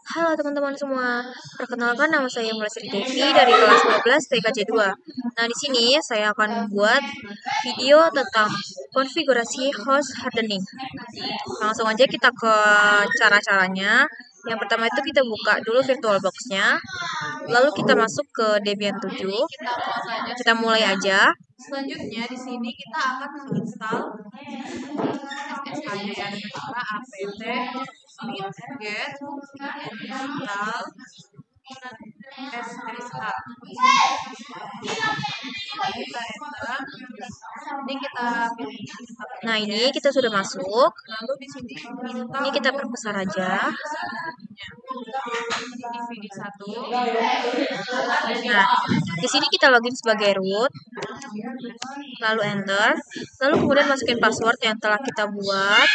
Halo teman-teman semua, perkenalkan nama saya Mulasi Devi dari kelas 12 TKJ 2. Nah, di sini saya akan membuat video tentang konfigurasi host hardening. Langsung aja kita ke cara-caranya. Yang pertama itu kita buka dulu VirtualBox-nya, lalu kita masuk ke Debian 7. Kita mulai aja. Selanjutnya di sini kita akan menginstal SSH-nya ya, dengan cara apt get install SSH. Kita enter. Ini kita pilih. Nah, ini kita sudah masuk. Lalu di sini Ini kita perbesar aja. DVD 1. Nah, di sini kita login sebagai root, lalu enter, lalu kemudian masukin password yang telah kita buat,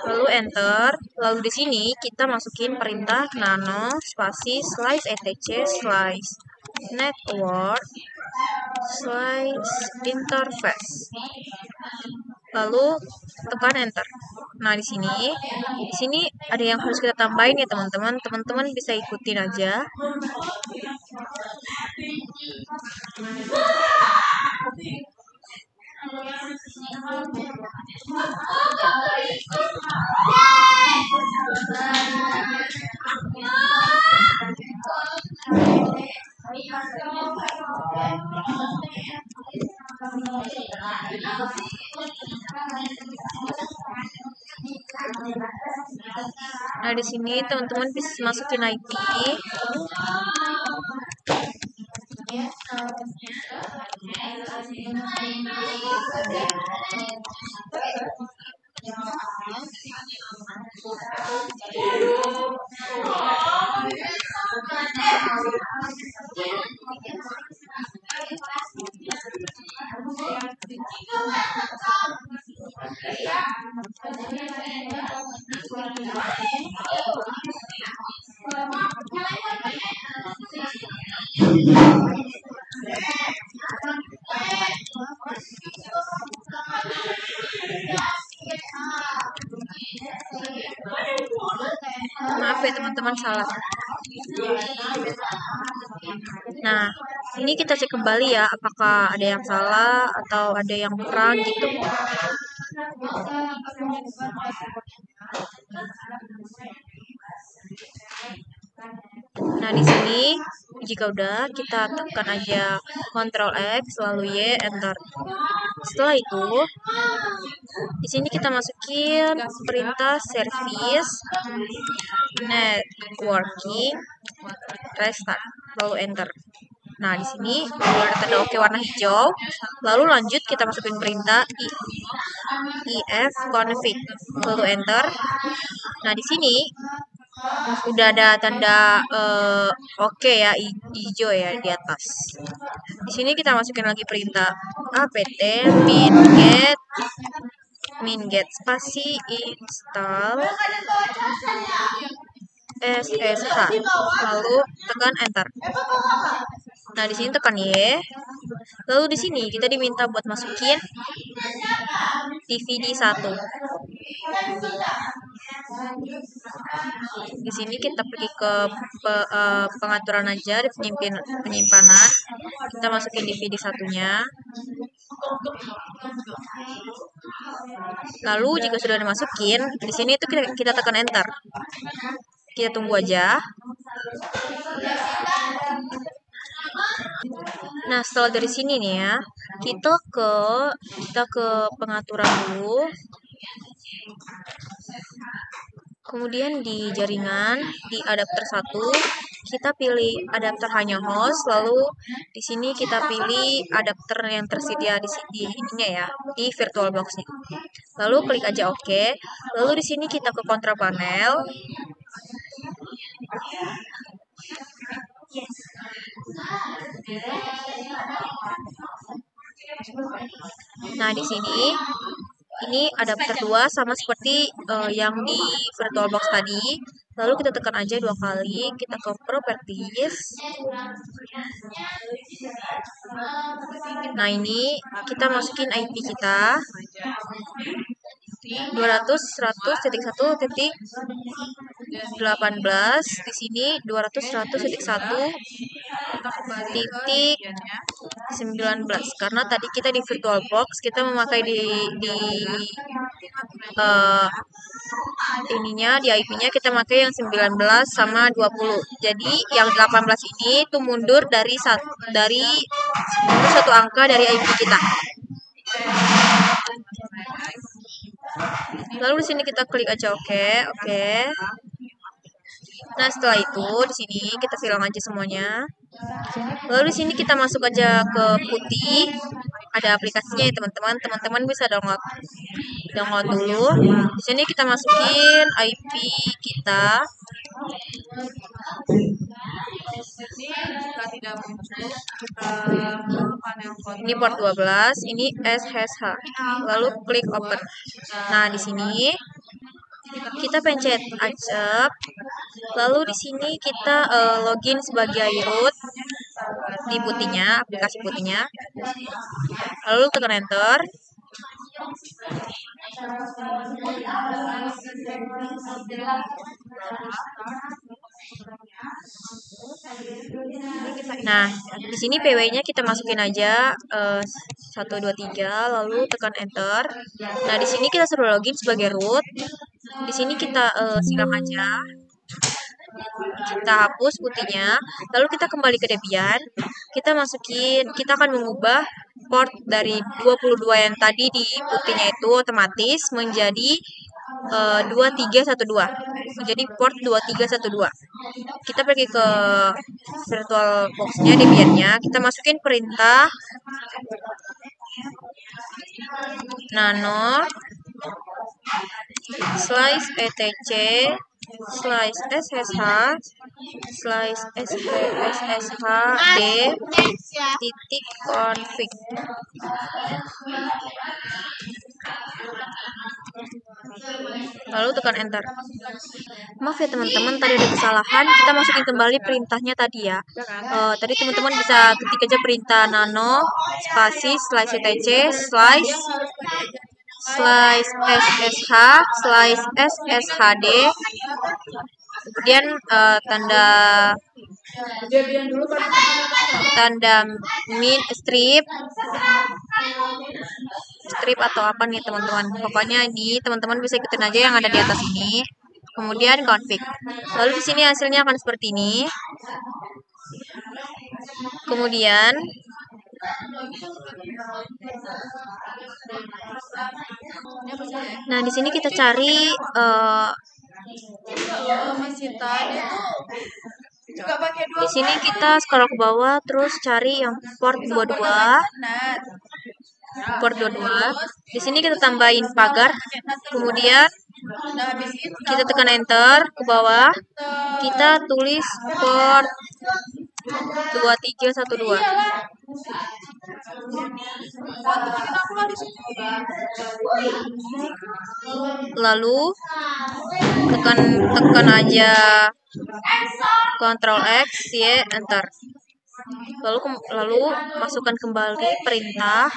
lalu enter, lalu di sini kita masukin perintah nano spasi slice etc slice network slice interface, lalu tekan enter. Nah, di sini ada yang harus kita tambahin ya teman-teman. Teman-teman bisa ikutin aja. Nah, di sini teman-teman bisa masukin IP. Maaf ya teman-teman, salah. Nah, ini kita cek kembali ya, apakah ada yang salah atau ada yang kurang gitu. Nah, di sini jika udah, kita tekan aja Ctrl X lalu Y enter. Setelah itu, di sini kita masukin perintah service networking restart lalu enter. Nah, di sini ada tanda oke warna hijau. Lalu lanjut kita masukin perintah ifconfig lalu enter. Nah, di sini udah ada tanda oke ya, hijau ya di atas. Di sini kita masukin lagi perintah apt minget spasi install SSH lalu tekan enter. Nah, di sini tekan Y. Lalu di sini kita diminta buat masukin DVD 1. Di sini kita pergi ke pengaturan aja di penyimpanan. Kita masukin DVD 1-nya. Lalu jika sudah dimasukin, di sini itu kita tekan enter. Kita tunggu aja. Nah, setelah dari sini nih ya, kita ke pengaturan dulu. Kemudian di jaringan, di adapter 1, kita pilih adapter hanya host, lalu di sini kita pilih adapter yang tersedia di ininya ya, di VirtualBox-nya. Lalu klik aja OK. Lalu di sini kita ke control panel. Nah, di sini ini adapter 2 sama seperti yang di VirtualBox tadi. Lalu kita tekan aja 2 kali, kita ke properties. Nah, ini kita masukin IP kita. 200.100.18. Di sini 200.100.1 Kita kembali ke titik bagiannya. 19 karena tadi kita di VirtualBox kita memakai di IP-nya kita pakai yang 19 sama 20. Jadi yang 18 ini tuh mundur dari mundur satu angka dari IP kita. Lalu di sini kita klik aja oke. Nah, setelah itu di sini kita silang aja semuanya. Lalu di sini kita masuk aja ke putih. Ada aplikasinya ya teman-teman. Teman-teman bisa download dulu. Di sini kita masukin IP kita. Jika tidak muncul, kita panel foto. Ini port 12, ini SSH. Lalu klik open. Nah, di sini kita pencet accept. Lalu di sini kita login sebagai root di putihnya, aplikasi putihnya. Lalu tekan enter. Nah, di sini PW-nya kita masukin aja 1 2 3 lalu tekan enter. Nah, di sini kita suruh login sebagai root. Di sini kita siram aja. Kita hapus putihnya, lalu kita kembali ke Debian. Kita akan mengubah port dari 22 yang tadi di putihnya itu otomatis menjadi 2312. Menjadi port 2312. Kita pergi ke VirtualBox-nya, Debian-nya, kita masukin perintah nano slice etc slice ssh slice sshd titik config. Lalu tekan enter. Maaf ya teman-teman, tadi ada kesalahan. Kita masukin kembali perintahnya tadi ya. Tadi teman-teman bisa ketik aja perintah nano spasi slice etc slice ssh slice sshd kemudian tanda min strip atau apa nih teman-teman. Pokoknya ini teman-teman bisa ikutin aja yang ada di atas ini. Kemudian config. Lalu di sini hasilnya akan seperti ini. Kemudian nah, di sini kita cari di sini kita scroll ke bawah terus cari yang port 22. Di sini kita tambahin pagar. Kemudian kita tekan enter ke bawah. Kita tulis port 2312. Lalu tekan aja Ctrl X, Y, enter. Lalu masukkan kembali perintah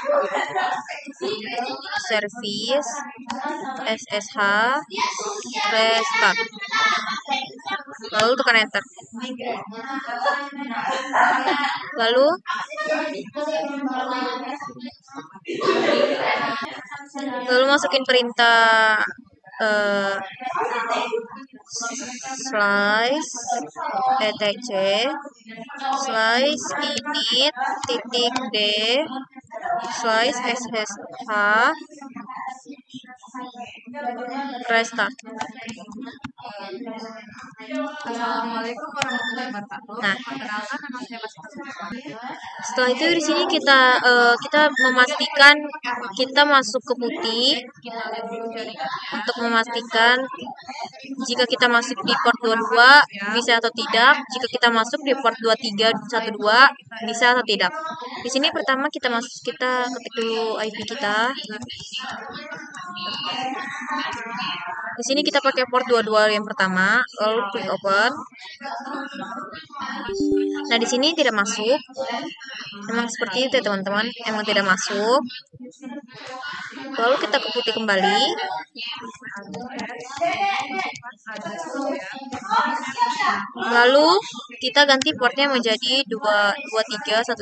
service SSH restart. Lalu tekan enter. Lalu masukin perintah slice etc slice init titik d slice ssh restart. Assalamualaikum warahmatullahi wabarakatuh. Nah, Perkenalkan, nama saya setelah itu di sini kita memastikan kita masuk ke putih untuk memastikan jika kita masuk di port 22 bisa atau tidak, jika kita masuk di port 2312 bisa atau tidak. Di sini pertama kita ketik dulu IP kita. Di sini kita pakai port 22 yang pertama, lalu klik open. Nah, di sini tidak masuk. Memang seperti itu ya teman-teman, emang tidak masuk. Lalu kita ke putih kembali. Lalu kita ganti portnya menjadi 2312.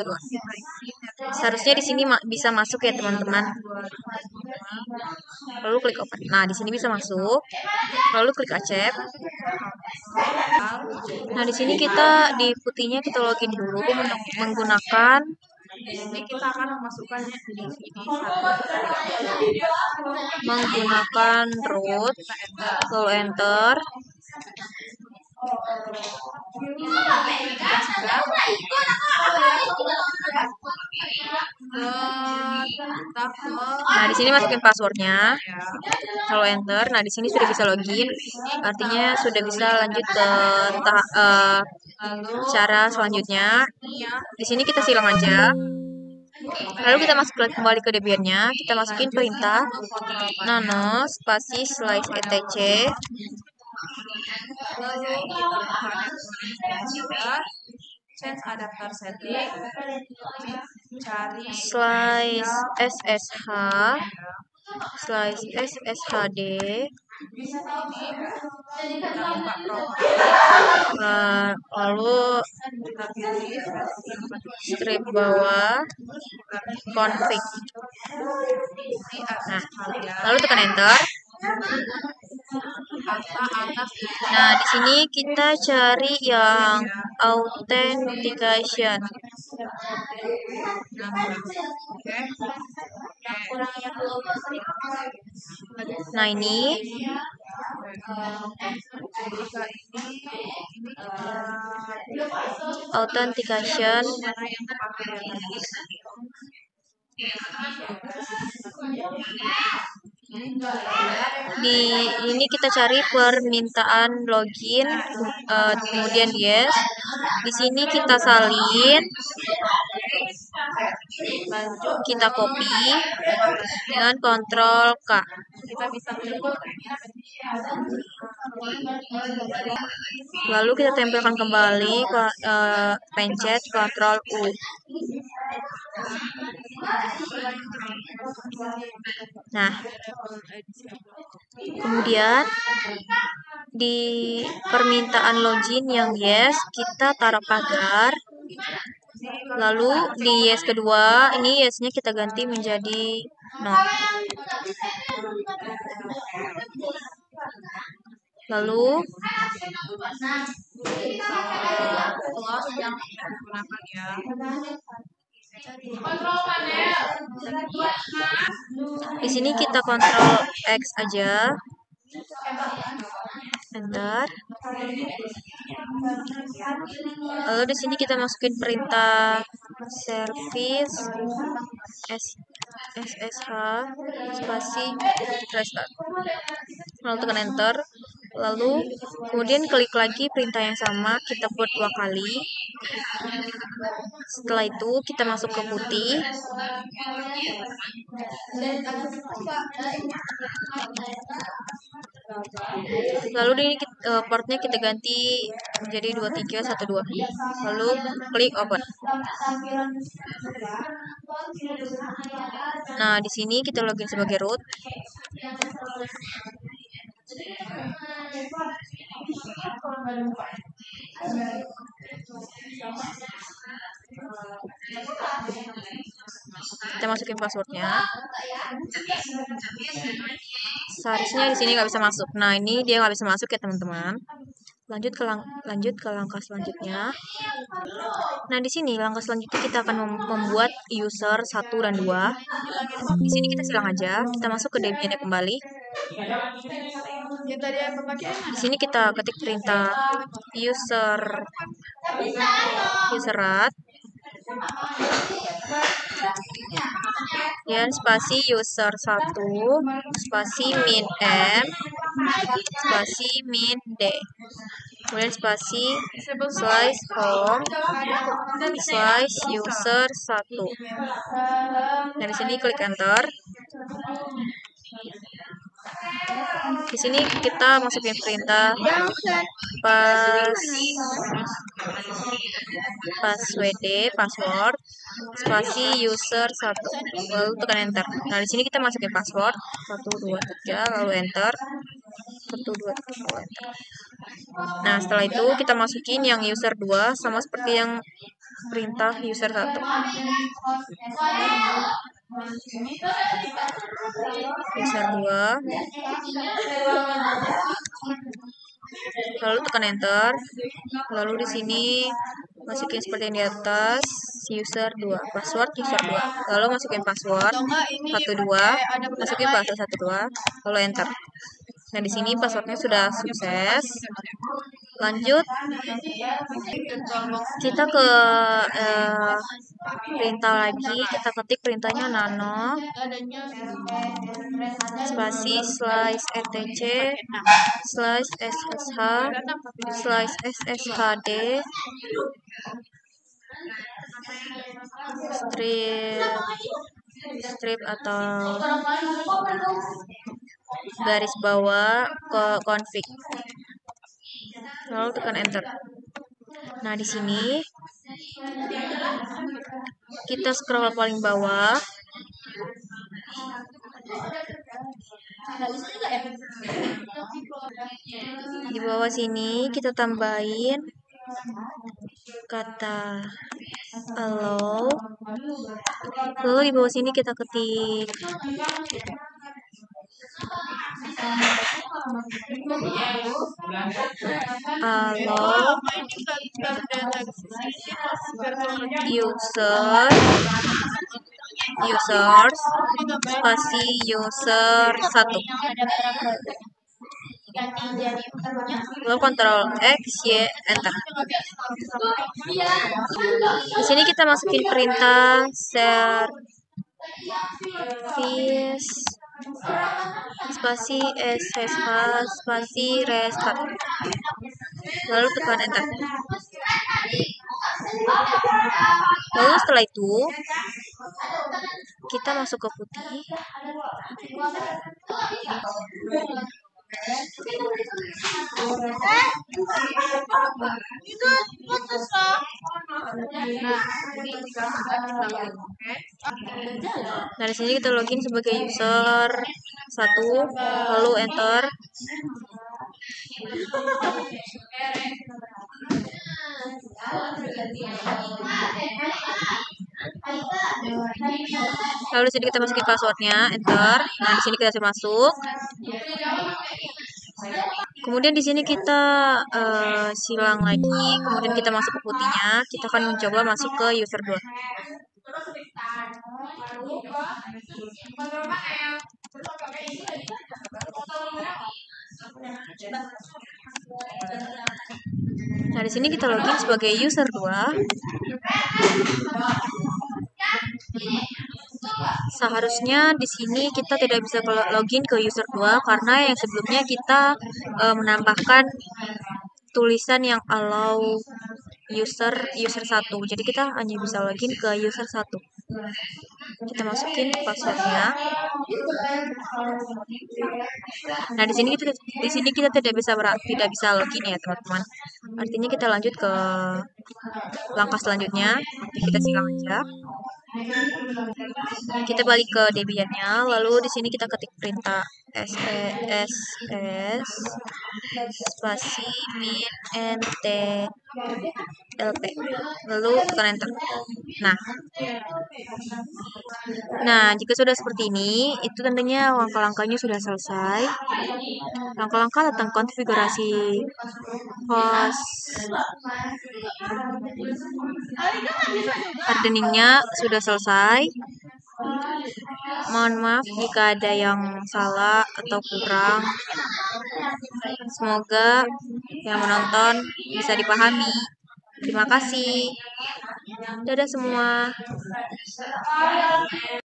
Seharusnya di sini bisa masuk ya teman-teman. Lalu klik open. Nah, di sini bisa masuk. Lalu klik accept. Nah, di sini kita di putihnya kita login dulu menggunakan Ini kita akan memasukkannya di menggunakan root, lalu enter. Nah, di sini masukin passwordnya, lalu enter. Nah, di sini sudah bisa login, artinya sudah bisa lanjut ke cara selanjutnya. Di sini kita silang aja. Lalu kita masuk kembali ke Debian-nya, kita masukin perintah nano spasi slice etc. Change adapter setting, cari slice SSH, slice SSHD, lalu strip bawah config. Nah, lalu tekan enter. Nah, di sini kita cari yang authentication. Nah, ini authentication. Di ini kita cari permintaan login, kemudian yes. Di sini kita salin, kita copy dengan Ctrl K. Lalu kita tempelkan kembali, pencet Ctrl U. Nah, kemudian di permintaan login yang yes, kita taruh pagar. Lalu di yes kedua, ini yes-nya kita ganti menjadi no. Lalu di sini kita Ctrl X aja, enter. Lalu di sini kita masukin perintah service SSH spasi restart. Lalu tekan enter. Lalu kemudian klik lagi perintah yang sama, kita buat 2 kali. Setelah itu kita masuk ke putih. Lalu di portnya kita ganti menjadi 2312. Lalu klik open. Nah, di sini kita login sebagai root. Kita masukin passwordnya. Seharusnya di sini nggak bisa masuk. Nah, ini dia nggak bisa masuk ya teman-teman. Lanjut ke langkah selanjutnya. Nah, di sini langkah selanjutnya kita akan membuat user 1 dan 2. Di sini kita silang aja. Kita masuk ke Debian kembali. Di sini kita ketik perintah userat dan spasi user 1 spasi min m spasi min d, kemudian spasi slice home slice user 1. Nah, di sini klik enter. Di sini kita masukin perintah password spasi user 1, lalu tekan enter. Nah, di sini kita masukin password 1 2 3 lalu enter. 1 2 3 lalu enter. Nah, setelah itu kita masukin yang user 2 sama seperti yang perintah user 1. User 2, lalu tekan enter. Lalu di sini masukin seperti yang di atas, user 2, password user 2. Lalu masukin password 12, masukin password 12, lalu enter. Nah, di sini passwordnya sudah sukses. Lanjut, kita ke perintah lagi. Kita ketik perintahnya nano spasi slice etc slice ssh slice sshd strip atau garis bawah ke config. Lalu tekan enter. Nah, di sini kita scroll paling bawah. Di bawah sini kita tambahin kata allow. Lalu di bawah sini kita ketik allow users spasi user 1. Lalu Ctrl X, Y, enter. Di sini kita masukin perintah service spasi ssh spasi restart. Lalu tekan enter. Lalu setelah itu kita masuk ke putih. Nah, di sini kita login sebagai user 1, lalu enter. Lalu di sini kita masukin passwordnya, enter. Nah, di sini kita sudah masuk. Kemudian di sini kita silang lagi, kemudian kita masuk ke putihnya. Kita akan mencoba masuk ke user 2. Nah, di sini kita login sebagai user 2. Seharusnya di sini kita tidak bisa login ke user 2 karena yang sebelumnya kita menambahkan tulisan yang allow user 1. Jadi kita hanya bisa login ke user 1. Kita masukin passwordnya. Nah, di sini kita tidak bisa login ya, teman-teman. Artinya kita lanjut ke langkah selanjutnya. Kita silang aja. Kita balik ke Debian-nya, lalu di sini kita ketik perintah ses spasi min nt lp, lalu tekan enter. Nah, jika sudah seperti ini, itu tandanya langkah-langkahnya sudah selesai. Langkah-langkah tentang konfigurasi host hardeningnya sudah selesai. Mohon maaf jika ada yang salah atau kurang. Semoga yang menonton bisa dipahami. Terima kasih. Dadah semua.